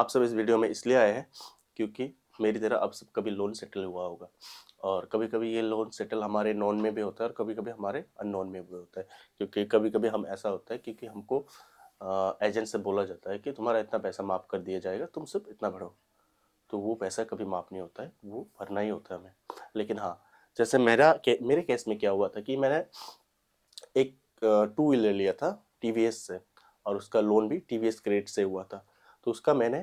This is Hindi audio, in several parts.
आप सब इस वीडियो में इसलिए आए हैं क्योंकि मेरी तरह आप सब कभी लोन सेटल हुआ होगा और कभी कभी ये लोन सेटल हमारे नॉन में भी होता है और कभी कभी हमारे अननोन में भी होता है। क्योंकि कभी कभी हम ऐसा होता है क्योंकि हमको एजेंट से बोला जाता है कि तुम्हारा इतना पैसा माफ़ कर दिया जाएगा, तुम सिर्फ इतना भरो। तो वो पैसा कभी माफ़ नहीं होता है, वो भरना ही होता है हमें। लेकिन हाँ, जैसे मेरे केस में क्या हुआ था कि मैंने एक टू व्हीलर लिया था टीवीएस से और उसका लोन भी टीवीएस क्रेडिट से हुआ था। तो उसका मैंने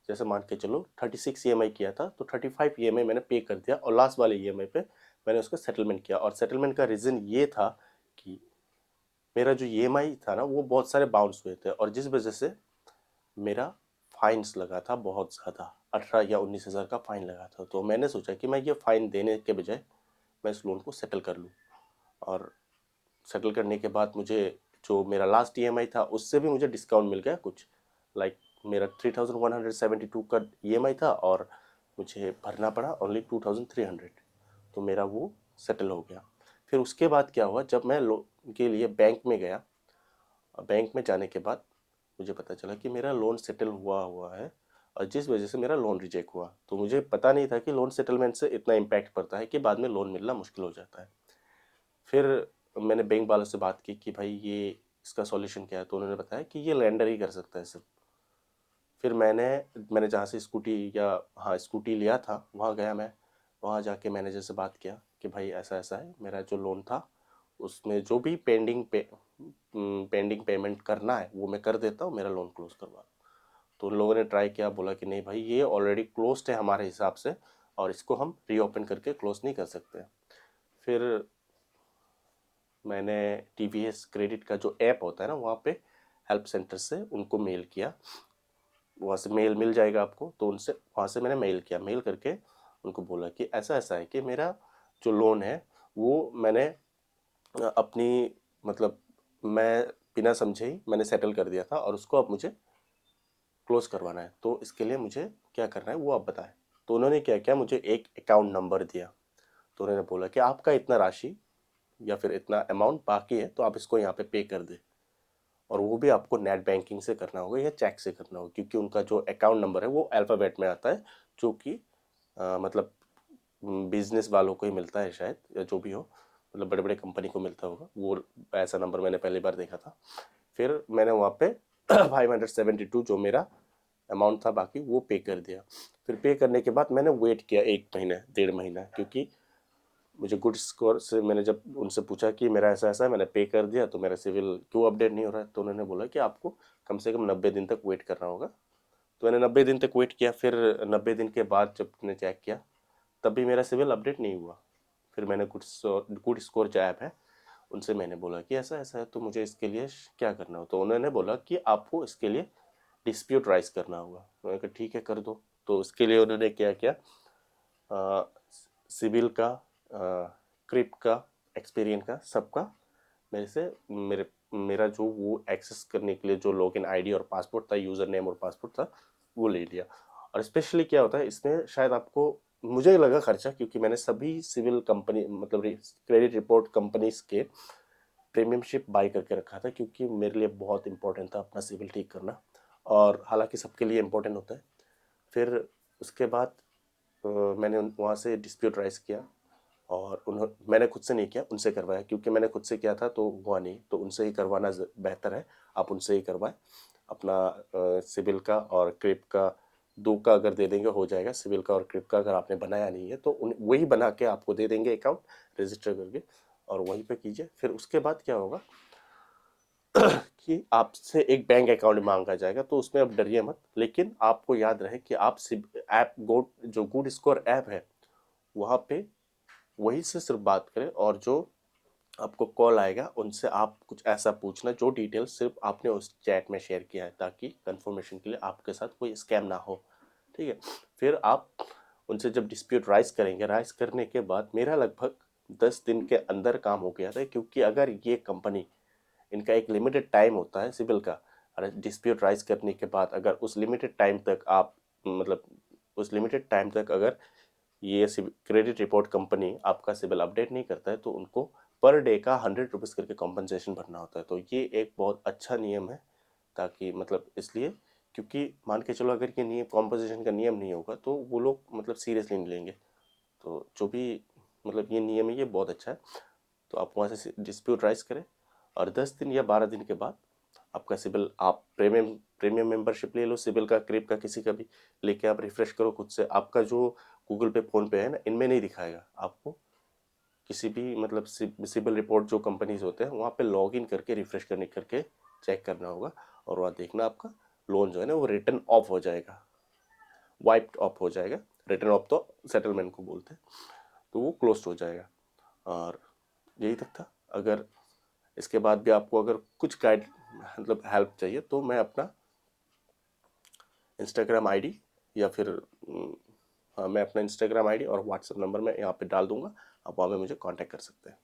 जैसे मान के चलो 36 ईएमआई किया था, तो 35 ईएमआई मैंने पे कर दिया और लास्ट वाले ईएमआई पे मैंने उसका सेटलमेंट किया। और सेटलमेंट का रीज़न ये था कि मेरा जो ईएमआई था ना वो बहुत सारे बाउंस हुए थे और जिस वजह से मेरा फाइन्स लगा था बहुत ज़्यादा, 18 या 19 हज़ार का फ़ाइन लगा था। तो मैंने सोचा कि मैं ये फ़ाइन देने के बजाय मैं इस लोन को सेटल कर लूँ। और सेटल करने के बाद मुझे जो मेरा लास्ट ईएमआई था उससे भी मुझे डिस्काउंट मिल गया कुछ, लाइक मेरा 3172 का ईएमआई था और मुझे भरना पड़ा ओनली 2300। तो मेरा वो सेटल हो गया। फिर उसके बाद क्या हुआ, जब मैं लोन के लिए बैंक में गया, बैंक में जाने के बाद मुझे पता चला कि मेरा लोन सेटल हुआ हुआ है और जिस वजह से मेरा लोन रिजेक्ट हुआ। तो मुझे पता नहीं था कि लोन सेटलमेंट से इतना इम्पैक्ट पड़ता है कि बाद में लोन मिलना मुश्किल हो जाता है। फिर मैंने बैंक वालों से बात की कि भाई ये इसका सॉल्यूशन क्या है, तो उन्होंने बताया कि ये लेंडर ही कर सकता है सिर्फ। फिर मैंने जहाँ से स्कूटी या हाँ स्कूटी लिया था वहाँ गया मैं। वहाँ जाके मैनेजर से बात किया कि भाई ऐसा ऐसा है, मेरा जो लोन था उसमें जो भी पेंडिंग पेमेंट करना है वो मैं कर देता हूँ, मेरा लोन क्लोज करवा। तो उन लोगों ने ट्राई किया, बोला कि नहीं भाई ये ऑलरेडी क्लोज्ड है हमारे हिसाब से और इसको हम रीओपन करके क्लोज नहीं कर सकते। फिर मैंने टीवीएस क्रेडिट का जो ऐप होता है ना वहाँ पे हेल्प सेंटर से उनको मेल किया। वहाँ से मेल मिल जाएगा आपको, तो उनसे वहाँ से मैंने मेल किया। मेल करके उनको बोला कि ऐसा ऐसा है कि मेरा जो लोन है वो मैंने अपनी मतलब मैं बिना समझे ही मैंने सेटल कर दिया था और उसको अब मुझे क्लोज करवाना है। तो इसके लिए मुझे क्या करना है वो आप बताएं। तो उन्होंने क्या किया, मुझे एक अकाउंट नंबर दिया। तो उन्होंने बोला कि आपका इतना राशि या फिर इतना अमाउंट बाकी है तो आप इसको यहाँ पे पे कर दे। और वो भी आपको नेट बैंकिंग से करना होगा या चेक से करना होगा, क्योंकि उनका जो अकाउंट नंबर है वो अल्फ़ाबेट में आता है, जो कि मतलब बिजनेस वालों को ही मिलता है शायद, या जो भी हो, मतलब बड़े बड़े कंपनी को मिलता होगा वो। ऐसा नंबर मैंने पहली बार देखा था। फिर मैंने वहाँ पे 572 जो मेरा अमाउंट था बाकी वो पे कर दिया। फिर पे करने के बाद मैंने वेट किया 1 महीना 1.5 महीना, क्योंकि मुझे गुड स्कोर से मैंने जब उनसे पूछा कि मेरा ऐसा ऐसा है, मैंने पे कर दिया तो मेरा सिविल क्यों अपडेट नहीं हो रहा है, तो उन्होंने बोला कि आपको कम से कम 90 दिन तक वेट करना होगा। तो मैंने 90 दिन तक वेट किया। फिर 90 दिन के बाद जब मैंने चेक किया तब भी मेरा सिविल अपडेट नहीं हुआ। फिर मैंने गुड स्कोर जो ऐप है उनसे मैंने बोला कि ऐसा ऐसा है तो मुझे इसके लिए क्या करना हो। तो उन्होंने बोला कि आपको इसके लिए डिस्प्यूट राइज करना होगा। मैंने कहा ठीक है कर दो। तो उसके लिए उन्होंने क्या किया, सिविल का, क्रिप का, एक्सपीरियन का, सबका मेरे से मेरा जो वो एक्सेस करने के लिए जो लॉगिन आईडी और पासपोर्ट था, यूज़र नेम और पासपोर्ट था, वो ले लिया। और स्पेशली क्या होता है इसमें, शायद आपको, मुझे लगा खर्चा क्योंकि मैंने सभी सिविल कंपनी मतलब क्रेडिट रिपोर्ट कंपनीज के प्रीमियमशिप बाई करके रखा था, क्योंकि मेरे लिए बहुत इंपॉर्टेंट था अपना सिविल ठीक करना। और हालांकि सबके लिए इम्पोर्टेंट होता है। फिर उसके बाद मैंने वहाँ से डिस्प्यूट राइज किया और मैंने खुद से नहीं किया, उनसे करवाया, क्योंकि मैंने खुद से किया था तो हुआ नहीं, तो उनसे ही करवाना बेहतर है। आप उनसे ही करवाएं अपना सिविल का और क्रिप का। दो का अगर दे देंगे हो जाएगा, सिविल का और क्रिप का अगर आपने बनाया नहीं है तो वही बना के आपको दे देंगे अकाउंट रजिस्टर करके, और वहीं पे कीजिए। फिर उसके बाद क्या होगा कि आपसे एक बैंक अकाउंट मांगा जाएगा, तो उसमें आप डरिए मत, लेकिन आपको याद रहे कि आप ऐप जो गुड स्कोर ऐप है वहाँ पे वही से सिर्फ बात करें, और जो आपको कॉल आएगा उनसे आप कुछ ऐसा पूछना जो डिटेल सिर्फ आपने उस चैट में शेयर किया है, ताकि कंफर्मेशन के लिए आपके साथ कोई स्कैम ना हो। ठीक है। फिर आप उनसे जब डिस्प्यूट राइज करेंगे, राइज करने के बाद मेरा लगभग 10 दिन के अंदर काम हो गया था, क्योंकि अगर ये कंपनी, इनका एक लिमिटेड टाइम होता है सिविल का, और डिस्प्यूट राइज करने के बाद अगर उस लिमिटेड टाइम तक आप मतलब उस लिमिटेड टाइम तक अगर ये क्रेडिट रिपोर्ट कंपनी आपका सिविल अपडेट नहीं करता है तो उनको पर डे का 100 रुपीज़ करके कॉम्पनसेशन भरना होता है। तो ये एक बहुत अच्छा नियम है, ताकि मतलब इसलिए क्योंकि मान के चलो अगर ये नियम कॉम्पोजिशन का नियम नहीं होगा तो वो लोग मतलब सीरियसली नहीं लेंगे। तो जो भी मतलब ये नियम है ये बहुत अच्छा है। तो आप वहाँ से डिस्प्यूट राइज करें और 10 दिन या 12 दिन के बाद आपका सिबिल, आप प्रीमियम प्रीमियम मेंबरशिप ले लो सिबिल का, क्रिप का, किसी का भी लेके आप रिफ्रेश करो खुद से। आपका जो गूगल पे, फोन पे है ना, इनमें नहीं दिखाएगा आपको। किसी भी मतलब सिबिल रिपोर्ट जो कंपनीज होते हैं वहाँ पे लॉग इन करके रिफ्रेश करके चेक करना होगा, और वहाँ देखना आपका लोन जो है ना वो रिटर्न ऑफ हो जाएगा, वाइप्ड ऑफ हो जाएगा। रिटर्न ऑफ तो सेटलमेंट को बोलते हैं, तो वो क्लोज हो जाएगा। और यही तक था। अगर इसके बाद भी आपको अगर कुछ गाइड मतलब हेल्प चाहिए तो मैं अपना इंस्टाग्राम आईडी या फिर हाँ, मैं अपना इंस्टाग्राम आईडी और व्हाट्सएप नंबर मैं यहाँ पे डाल दूंगा, आप वहाँ पे मुझे कांटेक्ट कर सकते हैं।